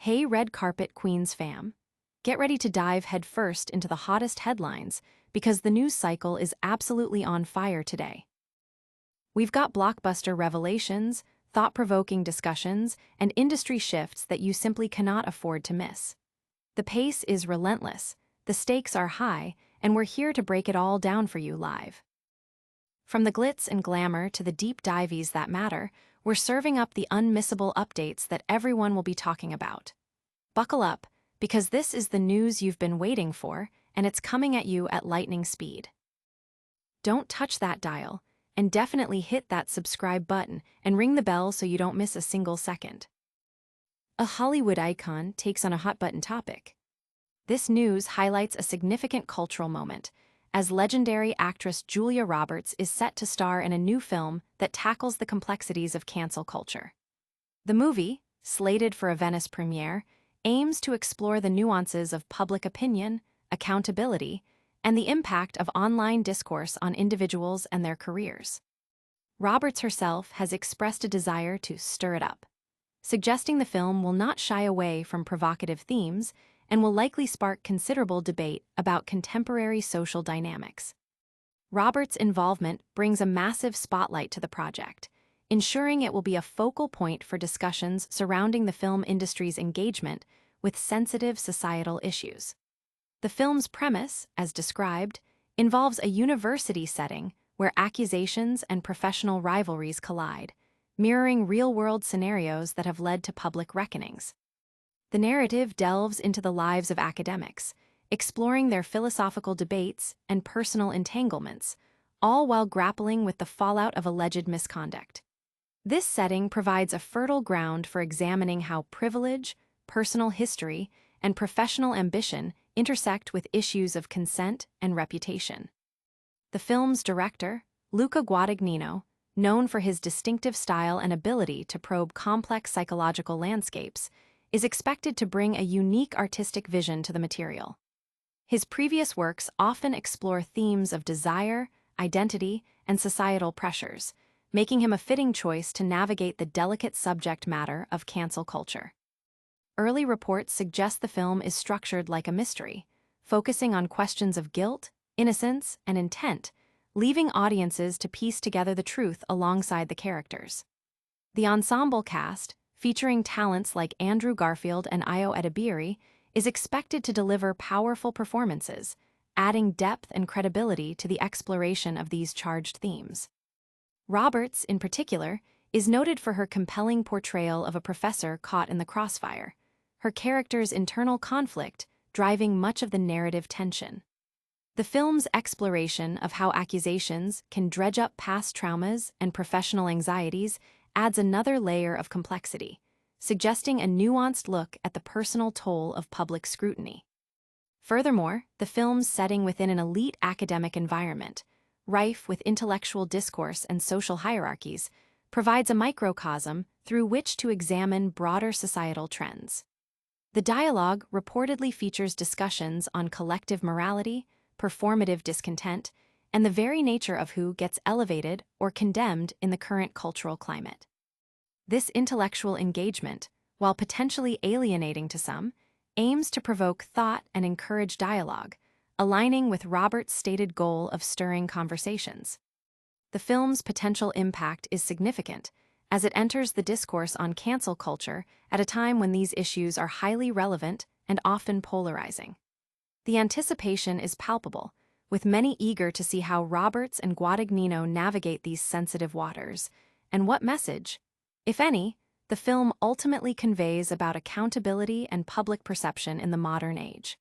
Hey, red carpet Queens fam. Get ready to dive headfirst into the hottest headlines because the news cycle is absolutely on fire today. We've got blockbuster revelations, thought-provoking discussions, and industry shifts that you simply cannot afford to miss. The pace is relentless, the stakes are high, and we're here to break it all down for you live. From the glitz and glamour to the deep dives that matter, we're serving up the unmissable updates that everyone will be talking about. Buckle up, because this is the news you've been waiting for, and it's coming at you at lightning speed. Don't touch that dial, and definitely hit that subscribe button and ring the bell so you don't miss a single second. A Hollywood icon takes on a hot-button topic. This news highlights a significant cultural moment, as legendary actress Julia Roberts is set to star in a new film that tackles the complexities of cancel culture. The movie, slated for a Venice premiere, aims to explore the nuances of public opinion, accountability, and the impact of online discourse on individuals and their careers. Roberts herself has expressed a desire to stir it up, suggesting the film will not shy away from provocative themes and will likely spark considerable debate about contemporary social dynamics. Roberts' involvement brings a massive spotlight to the project, ensuring it will be a focal point for discussions surrounding the film industry's engagement with sensitive societal issues. The film's premise, as described, involves a university setting where accusations and professional rivalries collide, mirroring real-world scenarios that have led to public reckonings. The narrative delves into the lives of academics, exploring their philosophical debates and personal entanglements, all while grappling with the fallout of alleged misconduct. This setting provides a fertile ground for examining how privilege, personal history, and professional ambition intersect with issues of consent and reputation. The film's director, Luca Guadagnino, known for his distinctive style and ability to probe complex psychological landscapes, is expected to bring a unique artistic vision to the material. His previous works often explore themes of desire, identity, and societal pressures, making him a fitting choice to navigate the delicate subject matter of cancel culture. Early reports suggest the film is structured like a mystery, focusing on questions of guilt, innocence, and intent, leaving audiences to piece together the truth alongside the characters. The ensemble cast, featuring talents like Andrew Garfield and Ayo Edebiri, is expected to deliver powerful performances, adding depth and credibility to the exploration of these charged themes. Roberts, in particular, is noted for her compelling portrayal of a professor caught in the crossfire, her character's internal conflict driving much of the narrative tension. The film's exploration of how accusations can dredge up past traumas and professional anxieties adds another layer of complexity, suggesting a nuanced look at the personal toll of public scrutiny. Furthermore, the film's setting within an elite academic environment, rife with intellectual discourse and social hierarchies, provides a microcosm through which to examine broader societal trends. The dialogue reportedly features discussions on collective morality, performative discontent, and the very nature of who gets elevated or condemned in the current cultural climate. This intellectual engagement, while potentially alienating to some, aims to provoke thought and encourage dialogue, aligning with Roberts' stated goal of stirring conversations. The film's potential impact is significant, as it enters the discourse on cancel culture at a time when these issues are highly relevant and often polarizing. The anticipation is palpable, with many eager to see how Roberts and Guadagnino navigate these sensitive waters, and what message, if any, the film ultimately conveys about accountability and public perception in the modern age.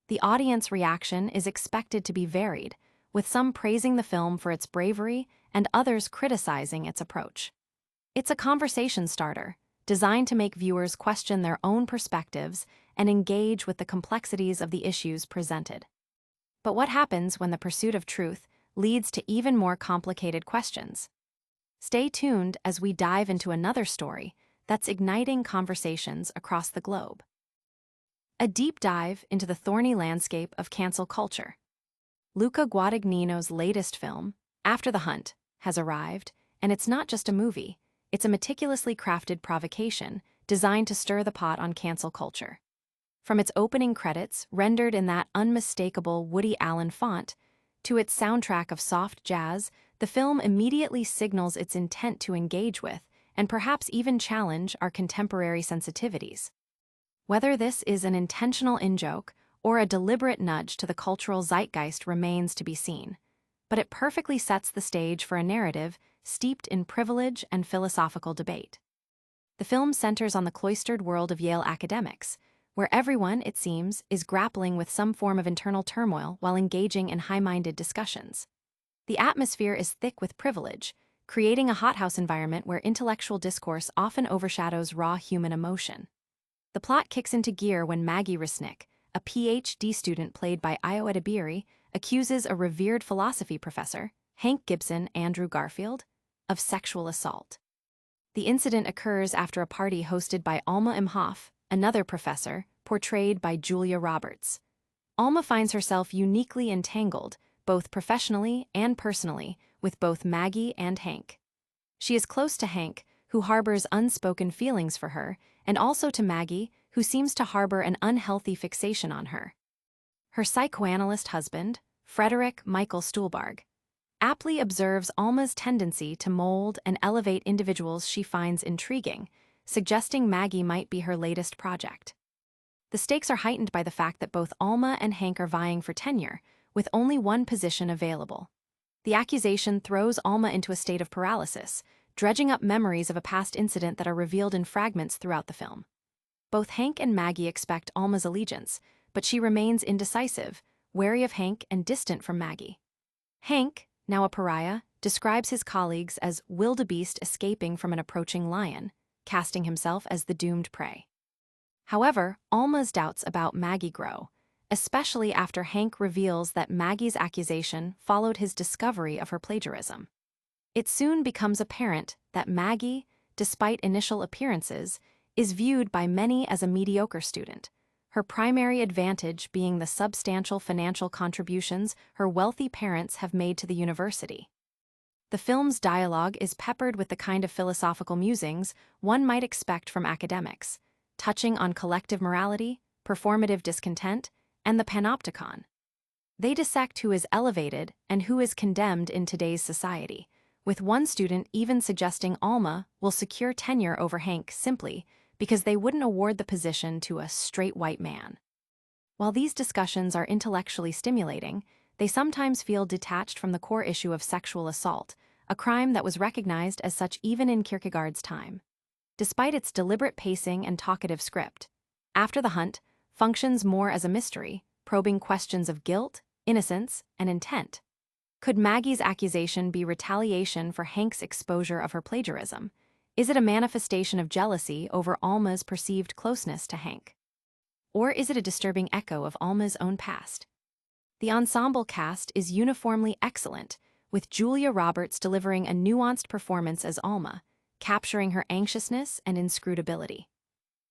The audience reaction is expected to be varied, with some praising the film for its bravery and others criticizing its approach. It's a conversation starter, designed to make viewers question their own perspectives and engage with the complexities of the issues presented. But what happens when the pursuit of truth leads to even more complicated questions? Stay tuned as we dive into another story that's igniting conversations across the globe. A deep dive into the thorny landscape of cancel culture. Luca Guadagnino's latest film, After the Hunt, has arrived, and it's not just a movie, it's a meticulously crafted provocation designed to stir the pot on cancel culture. From its opening credits, rendered in that unmistakable Woody Allen font, to its soundtrack of soft jazz, the film immediately signals its intent to engage with, and perhaps even challenge, our contemporary sensitivities. Whether this is an intentional in-joke or a deliberate nudge to the cultural zeitgeist remains to be seen, but it perfectly sets the stage for a narrative steeped in privilege and philosophical debate. The film centers on the cloistered world of Yale academics, where everyone, it seems, is grappling with some form of internal turmoil while engaging in high-minded discussions. The atmosphere is thick with privilege, creating a hothouse environment where intellectual discourse often overshadows raw human emotion. The plot kicks into gear when Maggie Resnick, a PhD student played by Io Edebiri, accuses a revered philosophy professor, Hank Gibson Andrew Garfield, of sexual assault. The incident occurs after a party hosted by Alma Imhoff, another professor, portrayed by Julia Roberts. Alma finds herself uniquely entangled, both professionally and personally, with both Maggie and Hank. She is close to Hank, who harbors unspoken feelings for her, and also to Maggie, who seems to harbor an unhealthy fixation on her. Her psychoanalyst husband, Frederick Michael Stuhlbarg, aptly observes Alma's tendency to mold and elevate individuals she finds intriguing, suggesting Maggie might be her latest project. The stakes are heightened by the fact that both Alma and Hank are vying for tenure, with only one position available. The accusation throws Alma into a state of paralysis, dredging up memories of a past incident that are revealed in fragments throughout the film. Both Hank and Maggie expect Alma's allegiance, but she remains indecisive, wary of Hank and distant from Maggie. Hank, now a pariah, describes his colleagues as wildebeest escaping from an approaching lion, casting himself as the doomed prey. However, Alma's doubts about Maggie grow, especially after Hank reveals that Maggie's accusation followed his discovery of her plagiarism. It soon becomes apparent that Maggie, despite initial appearances, is viewed by many as a mediocre student, her primary advantage being the substantial financial contributions her wealthy parents have made to the university. The film's dialogue is peppered with the kind of philosophical musings one might expect from academics, touching on collective morality, performative discontent, and the panopticon. They dissect who is elevated and who is condemned in today's society, with one student even suggesting Alma will secure tenure over Hank simply because they wouldn't award the position to a straight white man. While these discussions are intellectually stimulating, they sometimes feel detached from the core issue of sexual assault, a crime that was recognized as such even in Kierkegaard's time. Despite its deliberate pacing and talkative script, After the Hunt functions more as a mystery, probing questions of guilt, innocence, and intent. Could Maggie's accusation be retaliation for Hank's exposure of her plagiarism? Is it a manifestation of jealousy over Alma's perceived closeness to Hank? Or is it a disturbing echo of Alma's own past? The ensemble cast is uniformly excellent, with Julia Roberts delivering a nuanced performance as Alma, capturing her anxiousness and inscrutability.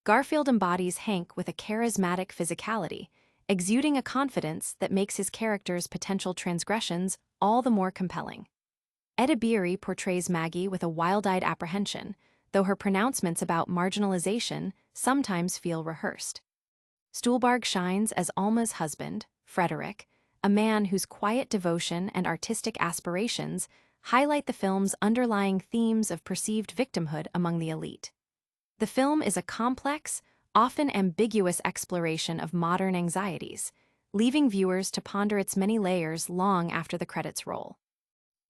Garfield embodies Hank with a charismatic physicality, exuding a confidence that makes his character's potential transgressions all the more compelling. Edebiri portrays Maggie with a wild-eyed apprehension, though her pronouncements about marginalization sometimes feel rehearsed. Stuhlbarg shines as Alma's husband, Frederick, a man whose quiet devotion and artistic aspirations highlight the film's underlying themes of perceived victimhood among the elite. The film is a complex, often ambiguous exploration of modern anxieties, leaving viewers to ponder its many layers long after the credits roll.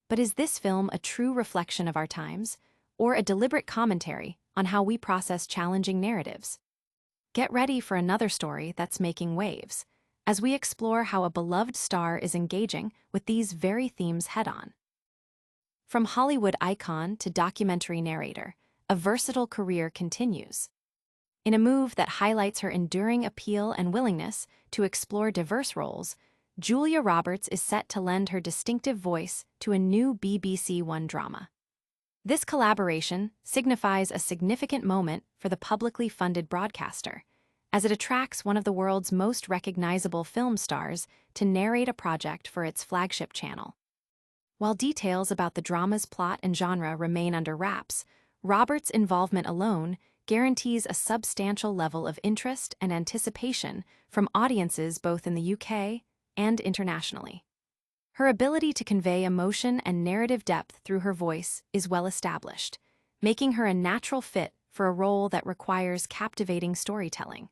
But is this film a true reflection of our times, or a deliberate commentary on how we process challenging narratives? Get ready for another story that's making waves, as we explore how a beloved star is engaging with these very themes head-on. From Hollywood icon to documentary narrator, a versatile career continues. In a move that highlights her enduring appeal and willingness to explore diverse roles, Julia Roberts is set to lend her distinctive voice to a new BBC One drama. This collaboration signifies a significant moment for the publicly funded broadcaster, as it attracts one of the world's most recognizable film stars to narrate a project for its flagship channel. While details about the drama's plot and genre remain under wraps, Roberts' involvement alone guarantees a substantial level of interest and anticipation from audiences both in the UK and internationally. Her ability to convey emotion and narrative depth through her voice is well established, making her a natural fit for a role that requires captivating storytelling.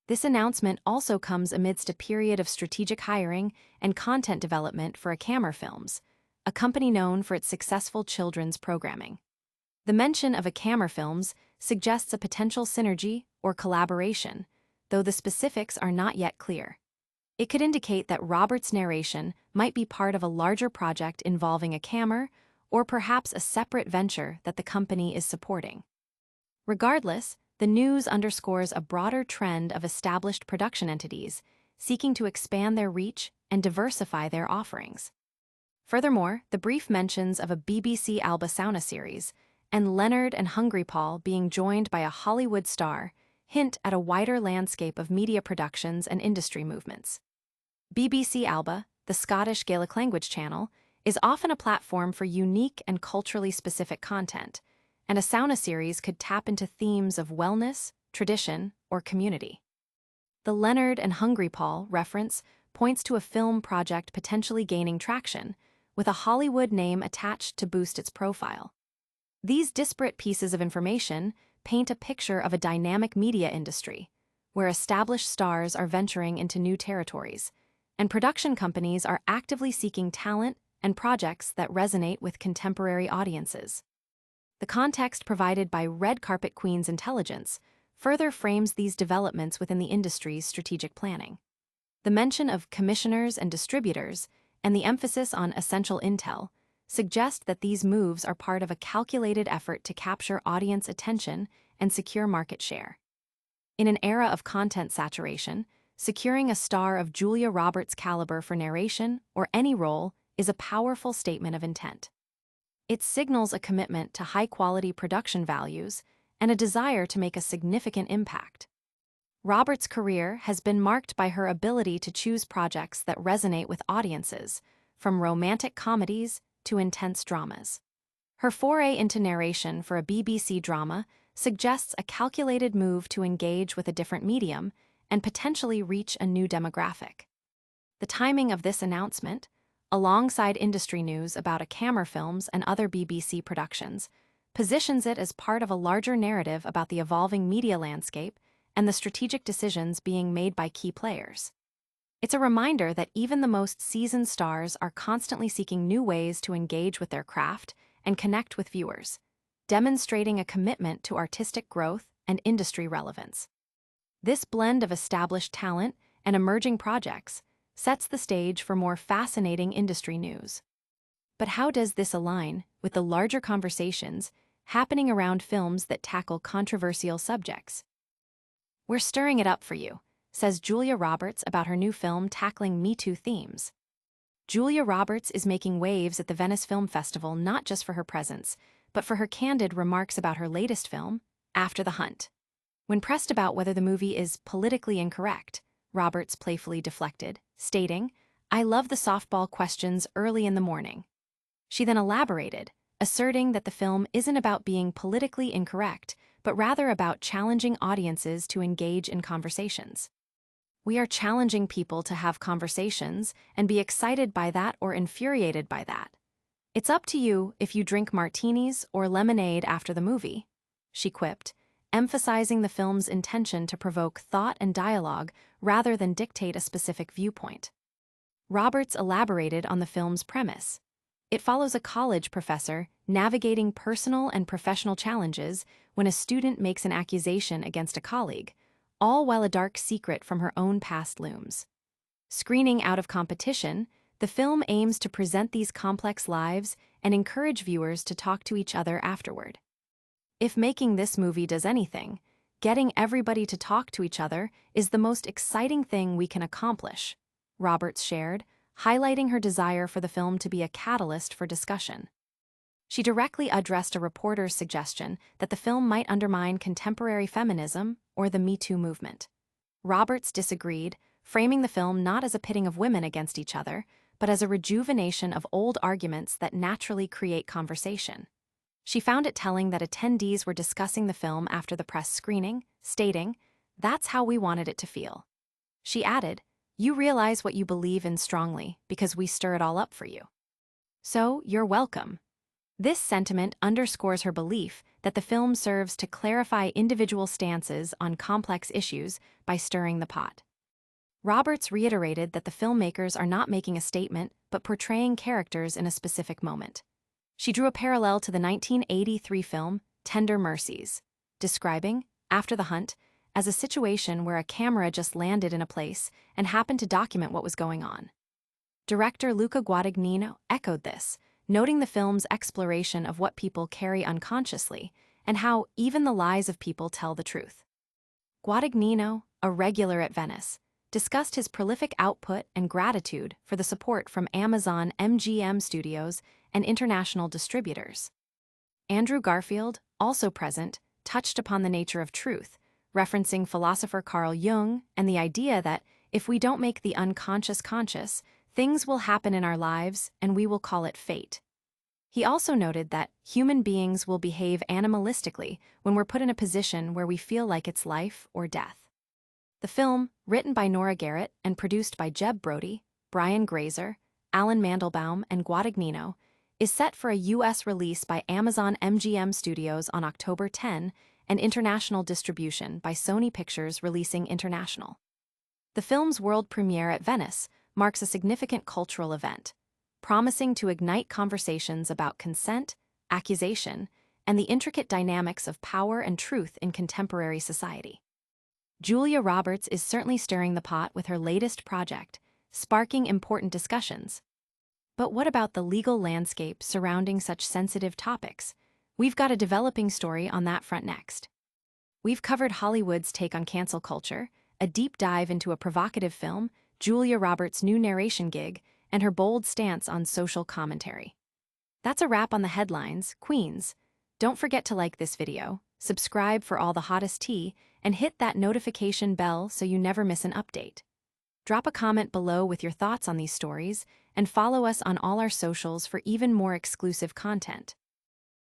This announcement also comes amidst a period of strategic hiring and content development for Akamar Films, a company known for its successful children's programming. The mention of Akamar Films suggests a potential synergy or collaboration, though the specifics are not yet clear. It could indicate that Robert's narration might be part of a larger project involving Akamar, or perhaps a separate venture that the company is supporting. Regardless, the news underscores a broader trend of established production entities seeking to expand their reach and diversify their offerings. Furthermore, the brief mentions of a BBC Alba Sauna series and Leonard and Hungry Paul being joined by a Hollywood star hint at a wider landscape of media productions and industry movements. BBC Alba, the Scottish Gaelic language channel, is often a platform for unique and culturally specific content, and a sauna series could tap into themes of wellness, tradition, or community. The Leonard and Hungry Paul reference points to a film project potentially gaining traction, with a Hollywood name attached to boost its profile. These disparate pieces of information paint a picture of a dynamic media industry, where established stars are venturing into new territories, and production companies are actively seeking talent and projects that resonate with contemporary audiences. The context provided by Red Carpet Queen's intelligence further frames these developments within the industry's strategic planning. The mention of commissioners and distributors and the emphasis on essential intel suggest that these moves are part of a calculated effort to capture audience attention and secure market share. In an era of content saturation, securing a star of Julia Roberts' caliber for narration or any role is a powerful statement of intent. It signals a commitment to high-quality production values and a desire to make a significant impact. Roberts' career has been marked by her ability to choose projects that resonate with audiences, from romantic comedies to intense dramas. Her foray into narration for a BBC drama suggests a calculated move to engage with a different medium and potentially reach a new demographic. The timing of this announcement, alongside industry news about Akamar Films and other BBC productions, positions it as part of a larger narrative about the evolving media landscape and the strategic decisions being made by key players. It's a reminder that even the most seasoned stars are constantly seeking new ways to engage with their craft and connect with viewers, demonstrating a commitment to artistic growth and industry relevance. This blend of established talent and emerging projects sets the stage for more fascinating industry news. But how does this align with the larger conversations happening around films that tackle controversial subjects? "We're stirring it up for you," says Julia Roberts about her new film tackling Me Too themes. Julia Roberts is making waves at the Venice Film Festival not just for her presence, but for her candid remarks about her latest film, After the Hunt. When pressed about whether the movie is politically incorrect, Roberts playfully deflected, stating, "I love the softball questions early in the morning." She then elaborated, asserting that the film isn't about being politically incorrect, but rather about challenging audiences to engage in conversations. "We are challenging people to have conversations and be excited by that or infuriated by that. It's up to you if you drink martinis or lemonade after the movie," she quipped, emphasizing the film's intention to provoke thought and dialogue rather than dictate a specific viewpoint. Roberts elaborated on the film's premise. It follows a college professor navigating personal and professional challenges when a student makes an accusation against a colleague, all while a dark secret from her own past looms. Screening out of competition, the film aims to present these complex lives and encourage viewers to talk to each other afterward. "If making this movie does anything, getting everybody to talk to each other is the most exciting thing we can accomplish," Roberts shared, highlighting her desire for the film to be a catalyst for discussion. She directly addressed a reporter's suggestion that the film might undermine contemporary feminism or the Me Too movement. Roberts disagreed, framing the film not as a pitting of women against each other, but as a rejuvenation of old arguments that naturally create conversation. She found it telling that attendees were discussing the film after the press screening, stating, "That's how we wanted it to feel." She added, "You realize what you believe in strongly because we stir it all up for you. So, you're welcome." This sentiment underscores her belief that the film serves to clarify individual stances on complex issues by stirring the pot. Roberts reiterated that the filmmakers are not making a statement but portraying characters in a specific moment. She drew a parallel to the 1983 film Tender Mercies, describing, After the Hunt, as a situation where a camera just landed in a place and happened to document what was going on. Director Luca Guadagnino echoed this, noting the film's exploration of what people carry unconsciously and how even the lies of people tell the truth. Guadagnino, a regular at Venice, discussed his prolific output and gratitude for the support from Amazon MGM Studios and international distributors. Andrew Garfield, also present, touched upon the nature of truth, referencing philosopher Carl Jung and the idea that if we don't make the unconscious conscious, things will happen in our lives and we will call it fate. He also noted that human beings will behave animalistically when we're put in a position where we feel like it's life or death. The film, written by Nora Garrett and produced by Jeb Brody, Brian Grazer, Alan Mandelbaum, and Guadagnino, is set for a U.S. release by Amazon MGM Studios on October 10 and international distribution by Sony Pictures Releasing International. The film's world premiere at Venice marks a significant cultural event, promising to ignite conversations about consent, accusation, and the intricate dynamics of power and truth in contemporary society. Julia Roberts is certainly stirring the pot with her latest project, sparking important discussions. But what about the legal landscape surrounding such sensitive topics? We've got a developing story on that front next. We've covered Hollywood's take on cancel culture, a deep dive into a provocative film, Julia Roberts' new narration gig, and her bold stance on social commentary. That's a wrap on the headlines, Queens. Don't forget to like this video, subscribe for all the hottest tea, and hit that notification bell so you never miss an update. Drop a comment below with your thoughts on these stories, and follow us on all our socials for even more exclusive content.